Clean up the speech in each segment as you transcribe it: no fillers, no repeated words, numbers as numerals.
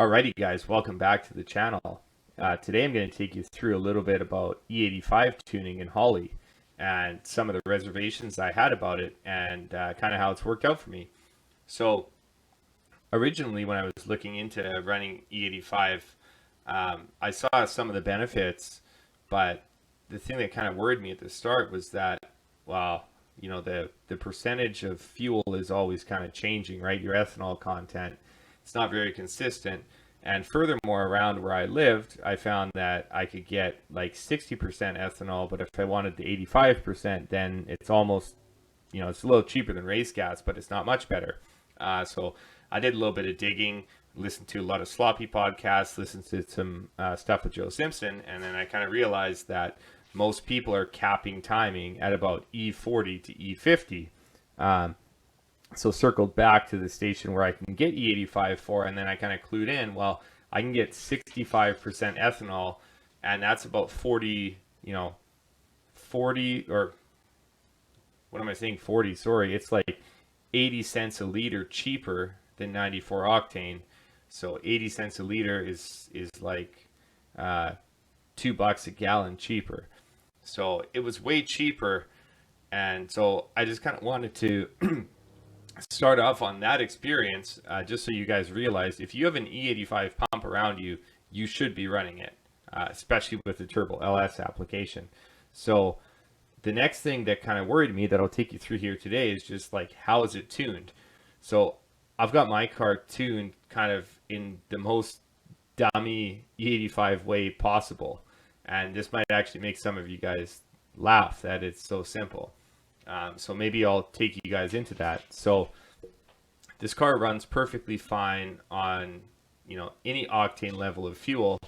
Alrighty guys, welcome back to the channel. Today I'm going to take you through a little bit about E85 tuning in Holley and some of the reservations I had about it and kind of how it's worked out for me. So originally when I was looking into running E85, I saw some of the benefits, but the thing that kind of worried me at the start was that, well, you know, the percentage of fuel is always kind of changing, right? Your ethanol content, it's not very consistent. And furthermore, around where I lived, I found that I could get like 60% ethanol, but if I wanted the 85%, then it's almost, you know, it's a little cheaper than race gas, but it's not much better. So I did a little bit of digging, listened to a lot of sloppy podcasts, listened to some stuff with Joe Simpson, and then I kind of realized that most people are capping timing at about E40 to E50. So circled back to the station where I can get E85 for, and then I kind of clued in, well, I can get 65% ethanol, and that's about 40, you know, 40, or what am I saying, 40, sorry, it's like 80 cents a liter cheaper than 94 octane. So 80 cents a liter is like $2 a gallon cheaper. So it was way cheaper, and so I just kind of wanted to start off on that experience, just so you guys realize if you have an E85 pump around you, you should be running it, especially with the Turbo LS application. So the next thing that kind of worried me that I'll take you through here today is just like, how is it tuned? So I've got my car tuned kind of in the most dummy E85 way possible. And this might actually make some of you guys laugh that it's so simple. So maybe I'll take you guys into that. So this car runs perfectly fine on, you know, any octane level of fuel,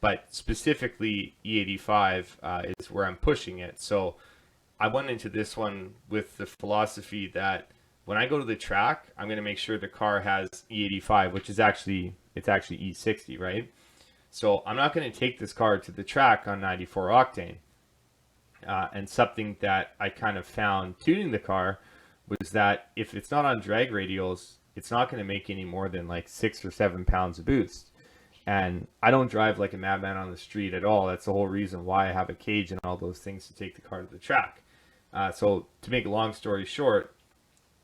but specifically E85 is where I'm pushing it. So I went into this one with the philosophy that when I go to the track, I'm going to make sure the car has E85, which is actually, it's actually E60, right? So I'm not going to take this car to the track on 94 octane. And something that I kind of found tuning the car was that if it's not on drag radials, it's not going to make any more than like 6 or 7 pounds of boost. And I don't drive like a madman on the street at all. That's the whole reason why I have a cage and all those things to take the car to the track. So to make a long story short,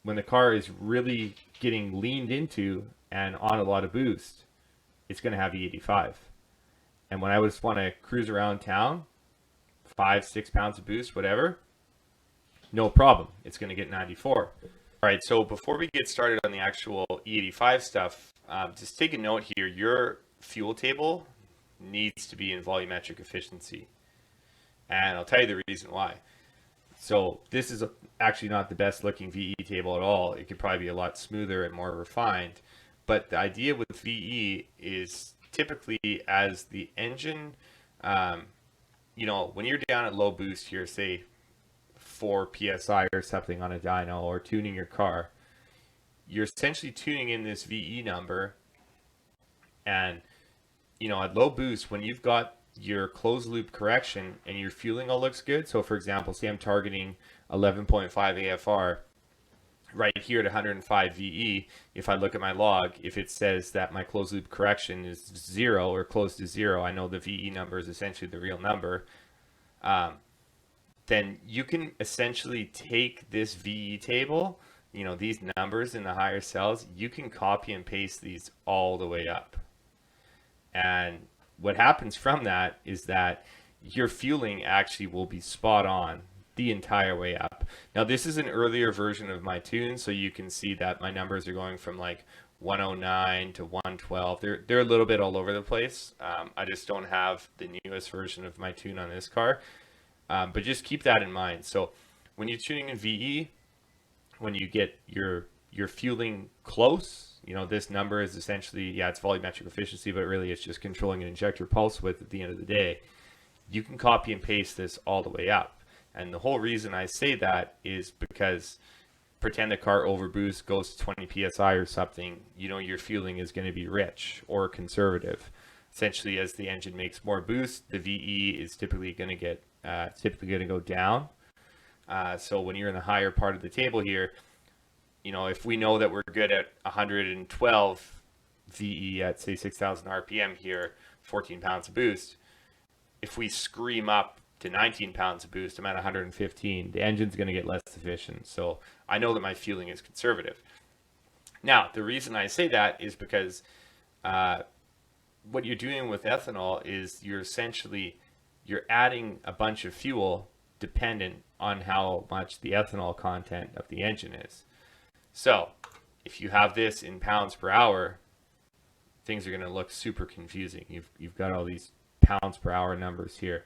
when the car is really getting leaned into and on a lot of boost, it's going to have E85. And when I just want to cruise around town, 5-6 pounds of boost, whatever, no problem, it's going to get 94. All right, so before we get started on the actual E85 stuff, just take a note here. Your fuel table needs to be in volumetric efficiency, and I'll tell you the reason why. So this is actually not the best looking VE table at all. It could probably be a lot smoother and more refined, but the idea with VE is typically as the engine, you know, when you're down at low boost here, say 4 psi or something on a dyno, or tuning your car, you're essentially tuning in this VE number. And, you know, at low boost, when you've got your closed loop correction and your fueling all looks good. So for example, say I'm targeting 11.5 AFR right here at 105 VE. If I look at my log, if it says that my closed loop correction is 0 or close to 0, I know the VE number is essentially the real number. Then you can essentially take this VE table, you know, these numbers in the higher cells, you can copy and paste these all the way up. And what happens from that is that your fueling actually will be spot on the entire way up. Now this is an earlier version of my tune, so you can see that my numbers are going from like 109 to 112. They're a little bit all over the place. I just don't have the newest version of my tune on this car, but just keep that in mind. So when you're tuning in VE, when you get your fueling close, you know, this number is essentially, yeah, it's volumetric efficiency, but really it's just controlling an injector pulse width at the end of the day. You can copy and paste this all the way up. And the whole reason I say that is because pretend the car overboost, goes to 20 psi or something, you know, your fueling is going to be rich or conservative. Essentially, as the engine makes more boost, the VE is typically going to get go down. So when you're in the higher part of the table here, you know, if we know that we're good at 112 VE at say 6,000 RPM here, 14 pounds of boost. If we scream up to 19 pounds of boost, I'm at 115, the engine's going to get less efficient. So I know that my fueling is conservative. Now, the reason I say that is because what you're doing with ethanol is you're adding a bunch of fuel dependent on how much the ethanol content of the engine is. So if you have this in pounds per hour, things are going to look super confusing. You've got all these pounds per hour numbers here,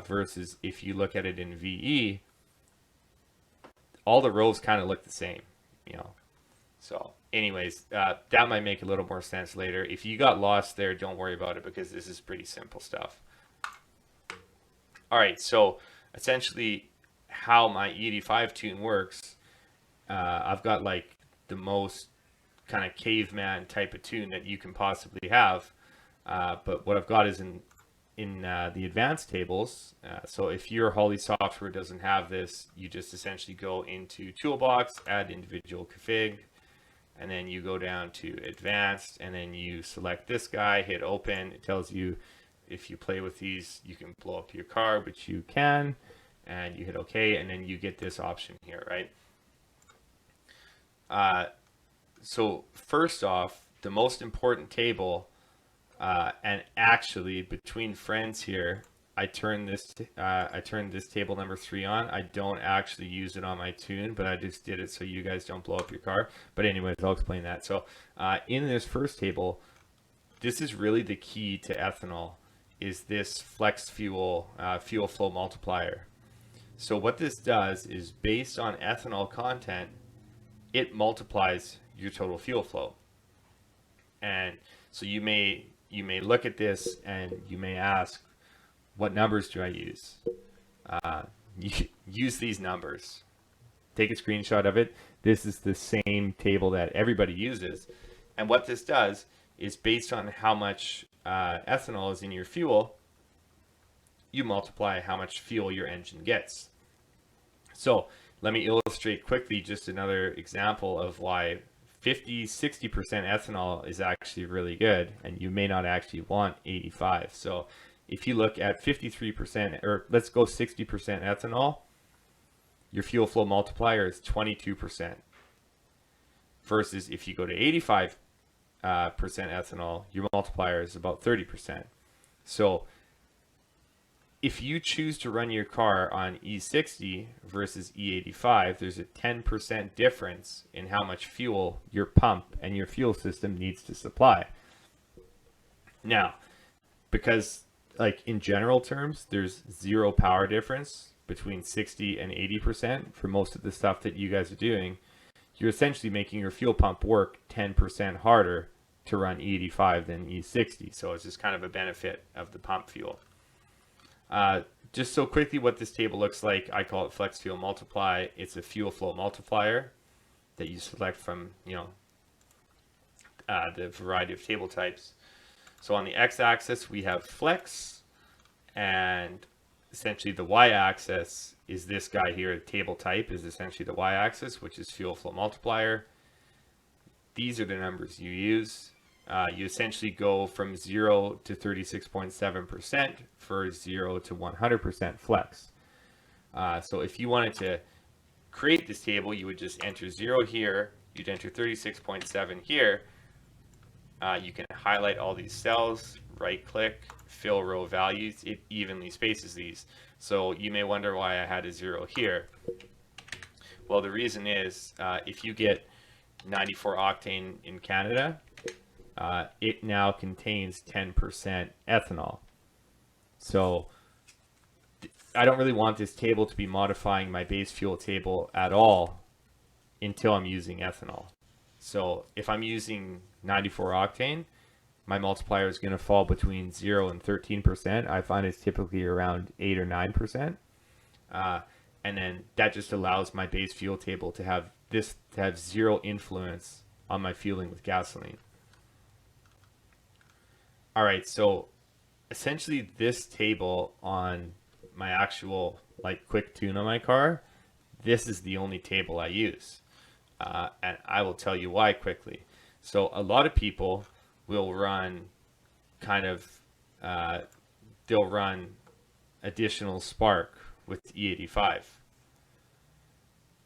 versus if you look at it in VE, all the rows kind of look the same, you know. So anyways, that might make a little more sense later. If you got lost there, don't worry about it, because this is pretty simple stuff. All right, so essentially how my E85 tune works, I've got like the most kind of caveman type of tune that you can possibly have, but what I've got is in the advanced tables. So if your Holley software doesn't have this, you just essentially go into toolbox, add individual config, and then you go down to advanced, and then you select this guy, hit open. It tells you if you play with these, you can blow up your car, which you can, and you hit OK, and then you get this option here, right? So first off, the most important table, and actually between friends here, I turned this table number 3 on. I don't actually use it on my tune, but I just did it so you guys don't blow up your car. But anyways, I'll explain that. So in this first table, this is really the key to ethanol, is this flex fuel fuel flow multiplier. So what this does is, based on ethanol content, it multiplies your total fuel flow. And so you may look at this and you may ask, what numbers do I use? You use these numbers. Take a screenshot of it. This is the same table that everybody uses. And what this does is, based on how much ethanol is in your fuel, you multiply how much fuel your engine gets. So let me illustrate quickly just another example of why 50-60% ethanol is actually really good, and you may not actually want 85. So if you look at 53%, or let's go 60% ethanol, your fuel flow multiplier is 22%. Versus if you go to 85% ethanol, your multiplier is about 30%. So if you choose to run your car on E60 versus E85, there's a 10% difference in how much fuel your pump and your fuel system needs to supply. Now, because like in general terms, there's zero power difference between 60 and 80% for most of the stuff that you guys are doing, you're essentially making your fuel pump work 10% harder to run E85 than E60. So it's just kind of a benefit of the pump fuel. Just so quickly what this table looks like, I call it flex fuel multiply. It's a fuel flow multiplier that you select from, you know, the variety of table types. So on the x-axis we have flex, and essentially the y-axis is this guy here. Table type is essentially the y-axis, which is fuel flow multiplier. These are the numbers you use. You essentially go from 0 to 36.7% for 0 to 100% flex. So if you wanted to create this table, you would just enter 0 here, you'd enter 36.7 here. You can highlight all these cells, right click, fill row values. It evenly spaces these. So you may wonder why I had a 0 here. Well, the reason is if you get 94 octane in Canada, it now contains 10% ethanol. So I don't really want this table to be modifying my base fuel table at all until I'm using ethanol. So if I'm using 94 octane, my multiplier is going to fall between 0 and 13%. I find it's typically around 8 or 9%. And then that just allows my base fuel table to have zero influence on my fueling with gasoline. All right, so essentially this table on my actual like quick tune on my car, this is the only table I use. And I will tell you why quickly. So a lot of people will run kind of, they'll run additional spark with E85.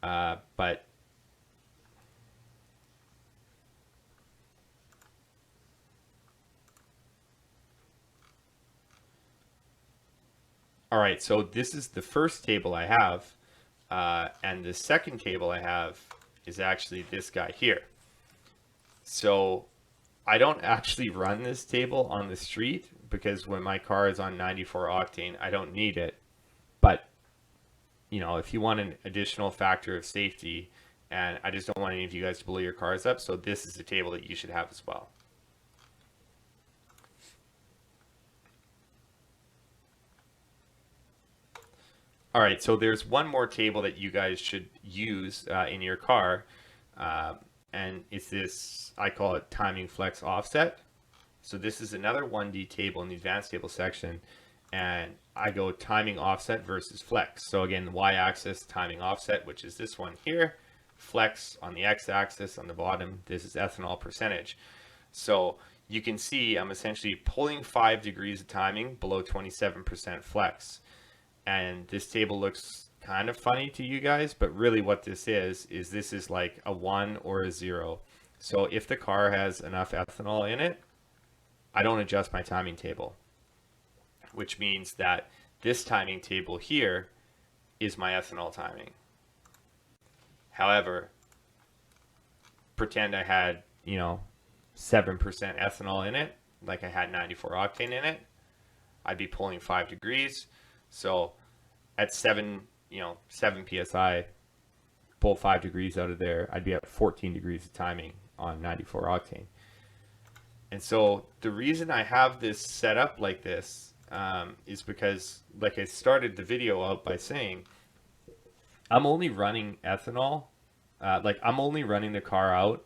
But all right, so this is the first table I have, and the second table I have is actually this guy here. So I don't actually run this table on the street because when my car is on 94 octane, I don't need it. But, you know, if you want an additional factor of safety, and I just don't want any of you guys to blow your cars up, so this is the table that you should have as well. All right, so there's one more table that you guys should use in your car, and it's this, I call it timing flex offset. So this is another 1D table in the advanced table section, and I go timing offset versus flex. So again, the y-axis timing offset, which is this one here, flex on the x-axis on the bottom, this is ethanol percentage. So you can see I'm essentially pulling 5 degrees of timing below 27% flex. And this table looks kind of funny to you guys, but really what this is this is like a 1 or a 0. So if the car has enough ethanol in it, I don't adjust my timing table, which means that this timing table here is my ethanol timing. However, pretend I had, you know, 7% ethanol in it, like I had 94 octane in it, I'd be pulling 5 degrees. So at 7 psi, pull 5 degrees out of there, I'd be at 14 degrees of timing on 94 octane. And so the reason I have this set up like this is because, like I started the video out by saying, I'm only running ethanol, like I'm only running the car out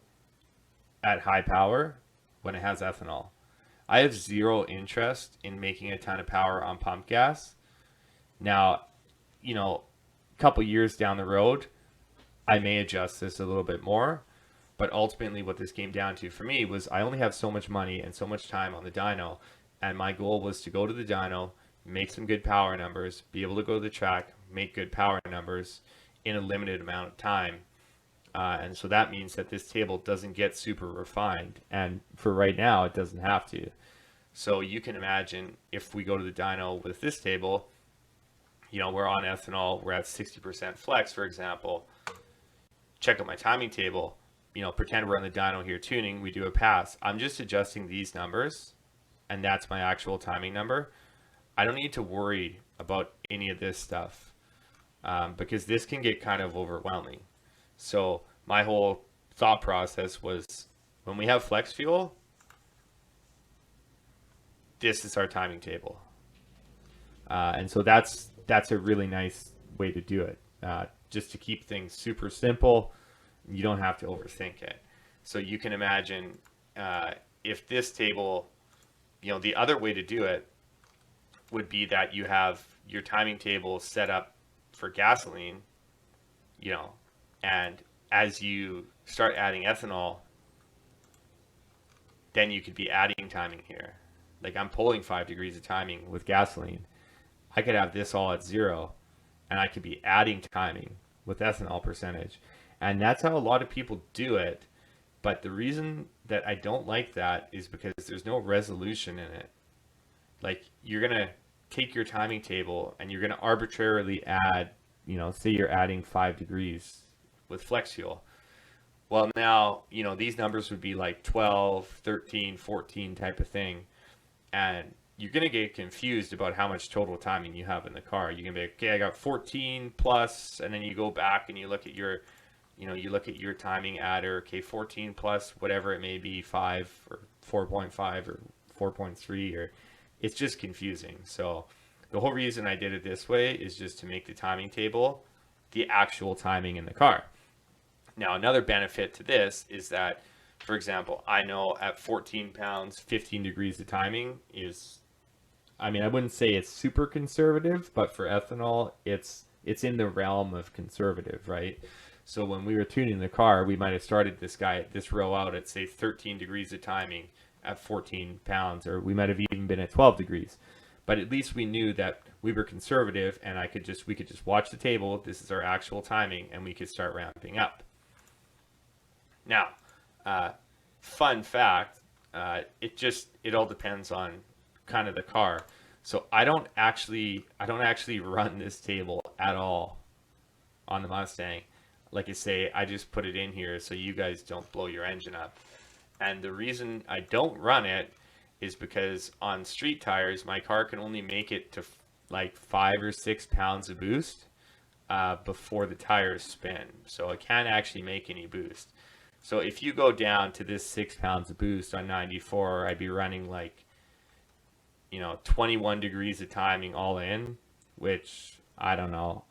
at high power when it has ethanol. I have zero interest in making a ton of power on pump gas. Now, you know, a couple years down the road, I may adjust this a little bit more, but ultimately what this came down to for me was I only have so much money and so much time on the dyno, and my goal was to go to the dyno, make some good power numbers, be able to go to the track, make good power numbers in a limited amount of time. And so that means that this table doesn't get super refined, and for right now it doesn't have to. So you can imagine if we go to the dyno with this table, you know, we're on ethanol, we're at 60% flex, for example. Check out my timing table, you know, pretend we're on the dyno here tuning, we do a pass. I'm just adjusting these numbers, and that's my actual timing number. I don't need to worry about any of this stuff because this can get kind of overwhelming. So my whole thought process was, when we have flex fuel, this is our timing table. And so that's a really nice way to do it, just to keep things super simple. You don't have to overthink it. So you can imagine if this table, you know, the other way to do it would be that you have your timing table set up for gasoline, you know, and as you start adding ethanol, then you could be adding timing here. Like I'm pulling 5 degrees of timing with gasoline. I could have this all at 0, and I could be adding timing with ethanol percentage. And that's how a lot of people do it. But the reason that I don't like that is because there's no resolution in it. Like you're going to take your timing table and you're going to arbitrarily add, you know, say you're adding 5 degrees with flex fuel. Well, now, you know, these numbers would be like 12, 13, 14 type of thing. And you're going to get confused about how much total timing you have in the car. You're going to be like, okay, I got 14 plus, and then you go back and you look at your, you know, you look at your timing adder, okay, 14 plus whatever it may be, 5 or 4.5 or 4.3, or it's just confusing. So the whole reason I did it this way is just to make the timing table the actual timing in the car. Now, another benefit to this is that, for example, I know at 14 pounds, 15 degrees of timing is, I mean, I wouldn't say it's super conservative, but for ethanol, it's in the realm of conservative, right? So when we were tuning the car, we might have started this row out at, say, 13 degrees of timing, at 14 pounds, or we might have even been at 12 degrees. But at least we knew that we were conservative, and we could just watch the table. This is our actual timing, and we could start ramping up. Now, fun fact, it all depends on kind of the car. So I don't actually run this table at all on the Mustang. Like I say, I just put it in here so you guys don't blow your engine up. And the reason I don't run it is because on street tires, my car can only make it to like 5 or 6 pounds of boost before the tires spin. So I can't actually make any boost. So if you go down to this 6 pounds of boost on 94, I'd be running like, 21 degrees of timing all in, which I don't know.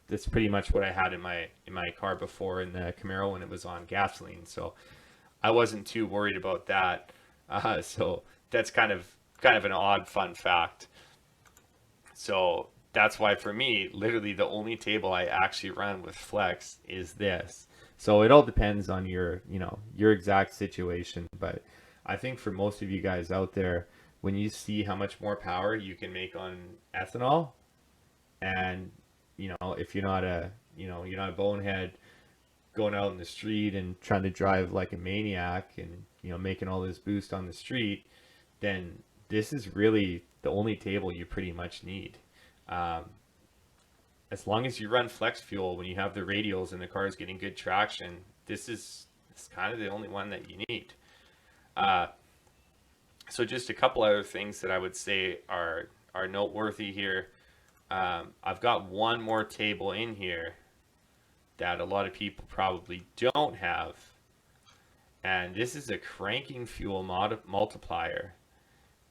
That's pretty much what I had in my car before in the Camaro when it was on gasoline. So I wasn't too worried about that. So that's kind of an odd fun fact. So that's why for me, literally the only table I actually run with flex is this. So it all depends on your exact situation. But I think for most of you guys out there, when you see how much more power you can make on ethanol, and if you're not a bonehead going out in the street and trying to drive like a maniac and making all this boost on the street, then this is really the only table you pretty much need. As long as you run flex fuel when you have the radials and the car is getting good traction, this is kind of the only one that you need. So just a couple other things that I would say are noteworthy here. I've got one more table in here that a lot of people probably don't have, and this is a cranking fuel multiplier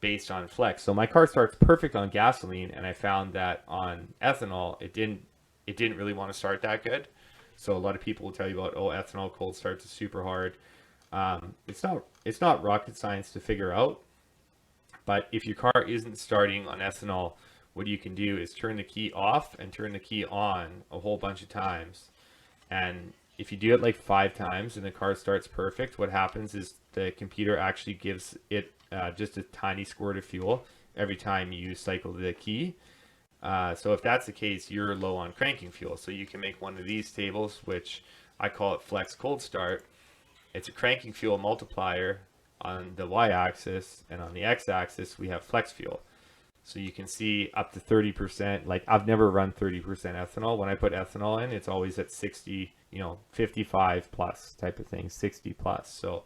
based on flex. So my car starts perfect on gasoline, and I found that on ethanol it didn't really want to start that good. So a lot of people will tell you about, ethanol cold starts is super hard. It's not rocket science to figure out, but if your car isn't starting on ethanol, what you can do is turn the key off and turn the key on a whole bunch of times. And if you do it like 5 times and the car starts perfect, what happens is the computer actually gives it just a tiny squirt of fuel every time you cycle the key. So if that's the case, you're low on cranking fuel. So you can make one of these tables, which I call it Flex Cold Start. It's a cranking fuel multiplier on the y-axis, and on the x-axis we have flex fuel. So you can see up to 30%. Like, I've never run 30% ethanol. When I put ethanol in, it's always at 60, 55 plus type of thing, 60 plus. So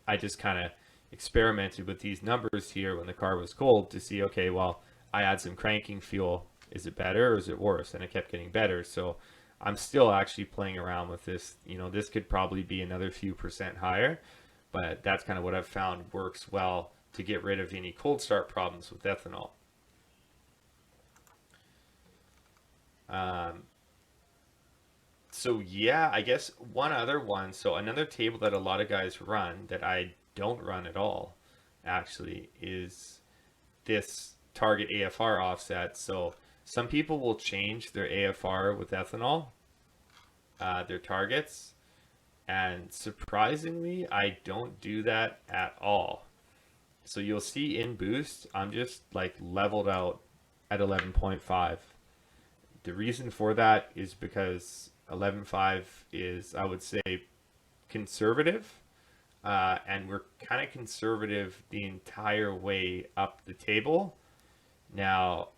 I just kind of experimented with these numbers here when the car was cold to see, okay, well, I add some cranking fuel. Is it better or is it worse? And it kept getting better. So I'm still actually playing around with this. This could probably be another few percent higher, but that's kind of what I've found works well to get rid of any cold start problems with ethanol. So yeah, I guess one other one. So another table that a lot of guys run that I don't run at all, actually, is this target AFR offset. So some people will change their AFR with ethanol, their targets, and surprisingly, I don't do that at all. So you'll see in boost, I'm just like leveled out at 11.5. The reason for that is because 11.5 is, I would say, conservative, and we're kind of conservative the entire way up the table. Now,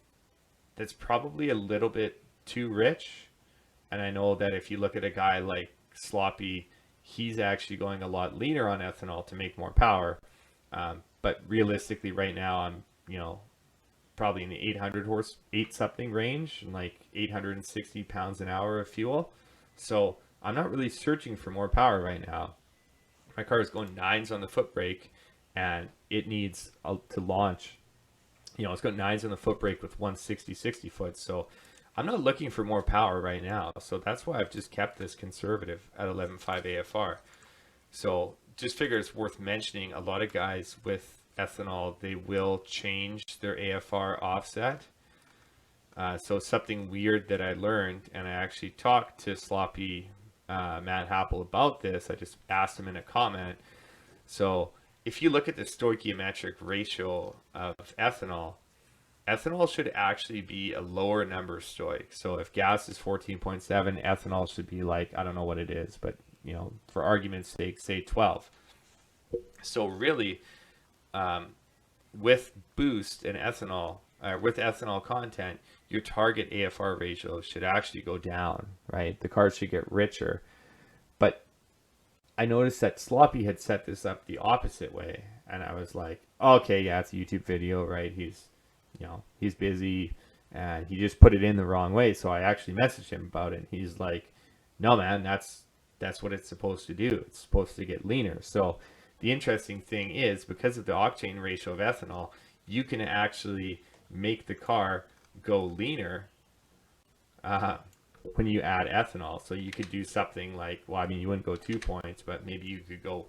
that's probably a little bit too rich, and I know that if you look at a guy like Sloppy, he's actually going a lot leaner on ethanol to make more power. But realistically, right now, I'm, probably in the 8 something range, and like 860 pounds an hour of fuel. So I'm not really searching for more power right now. My car is going 9s on the foot brake, and it needs to launch. It's got 9s on the foot brake with 160 foot. So I'm not looking for more power right now. So that's why I've just kept this conservative at 11.5 AFR. So just figure it's worth mentioning. A lot of guys with ethanol, they will change their AFR offset. So something weird that I learned, and I actually talked to Sloppy Matt Happel about this. I just asked him in a comment. So if you look at the stoichiometric ratio of ethanol, ethanol should actually be a lower number stoic. So if gas is 14.7, ethanol should be like, I don't know what it is, but you know, for argument's sake, say 12. So really, with boost and ethanol, with ethanol content, your target AFR ratio should actually go down, right? The cars should get richer. But I noticed that Sloppy had set this up the opposite way, and I was like, okay, yeah, it's a YouTube video, right? He's busy, and he just put it in the wrong way. So I actually messaged him about it, and he's like, no, man, that's what it's supposed to do. It's supposed to get leaner. So the interesting thing is, because of the octane ratio of ethanol, you can actually make the car go leaner when you add ethanol. So you could do something like, well, I mean, you wouldn't go 2 points, but maybe you could go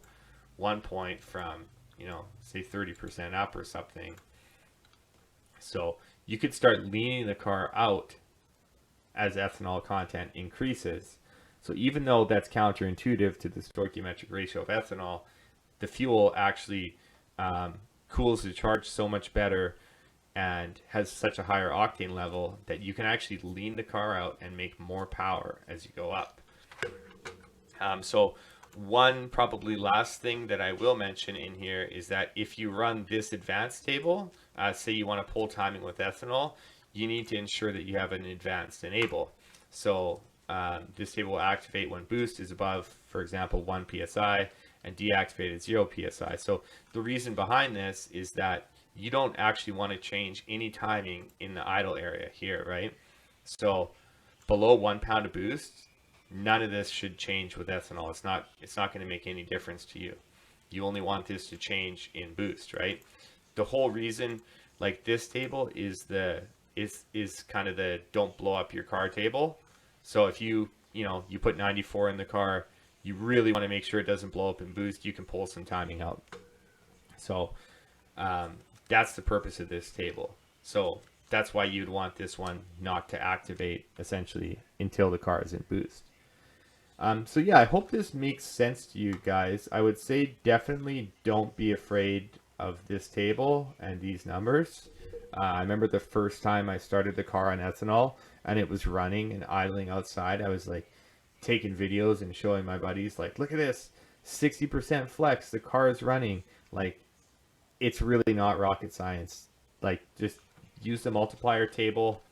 1 point from, you know, say 30% up or something. So you could start leaning the car out as ethanol content increases. So even though that's counterintuitive to the stoichiometric ratio of ethanol, the fuel actually cools the charge so much better and has such a higher octane level that you can actually lean the car out and make more power as you go up. So one probably last thing that I will mention in here is that if you run this advanced table, say you want to pull timing with ethanol, you need to ensure that you have an advanced enable. So this table will activate when boost is above, for example, 1 psi, and deactivate at 0 psi. So the reason behind this is that you don't actually want to change any timing in the idle area here, right? So below 1 pound of boost, none of this should change with ethanol. It's not going to make any difference to you. You only want this to change in boost, right? The whole reason, like this table, is kind of the don't blow up your car table. So if you put 94 in the car, you really want to make sure it doesn't blow up in boost. You can pull some timing out. So that's the purpose of this table. So that's why you'd want this one not to activate essentially until the car is in boost. So yeah, I hope this makes sense to you guys. I would say definitely don't be afraid of this table and these numbers. I remember the first time I started the car on ethanol and it was running and idling outside, I was like taking videos and showing my buddies, like, look at this, 60% flex, the car is running. Like, it's really not rocket science. Like, just use the multiplier table,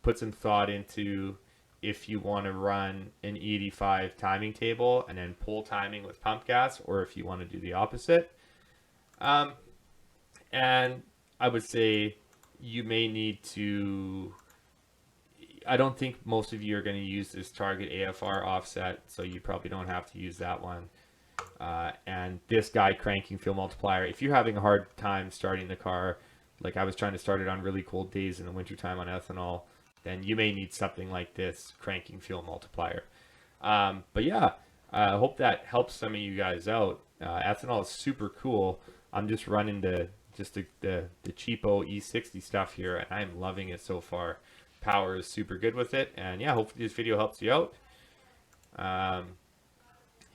put some thought into if you want to run an E85 timing table and then pull timing with pump gas, or if you want to do the opposite. And I would say you may need to, I don't think most of you are going to use this target AFR offset, so you probably don't have to use that one. And this guy cranking fuel multiplier, if you're having a hard time starting the car, like I was trying to start it on really cold days in the wintertime on ethanol, then you may need something like this cranking fuel multiplier. But yeah, I hope that helps some of you guys out. Ethanol is super cool. I'm just running the cheapo E60 stuff here, and I'm loving it so far. Power is super good with it, and yeah, hopefully this video helps you out.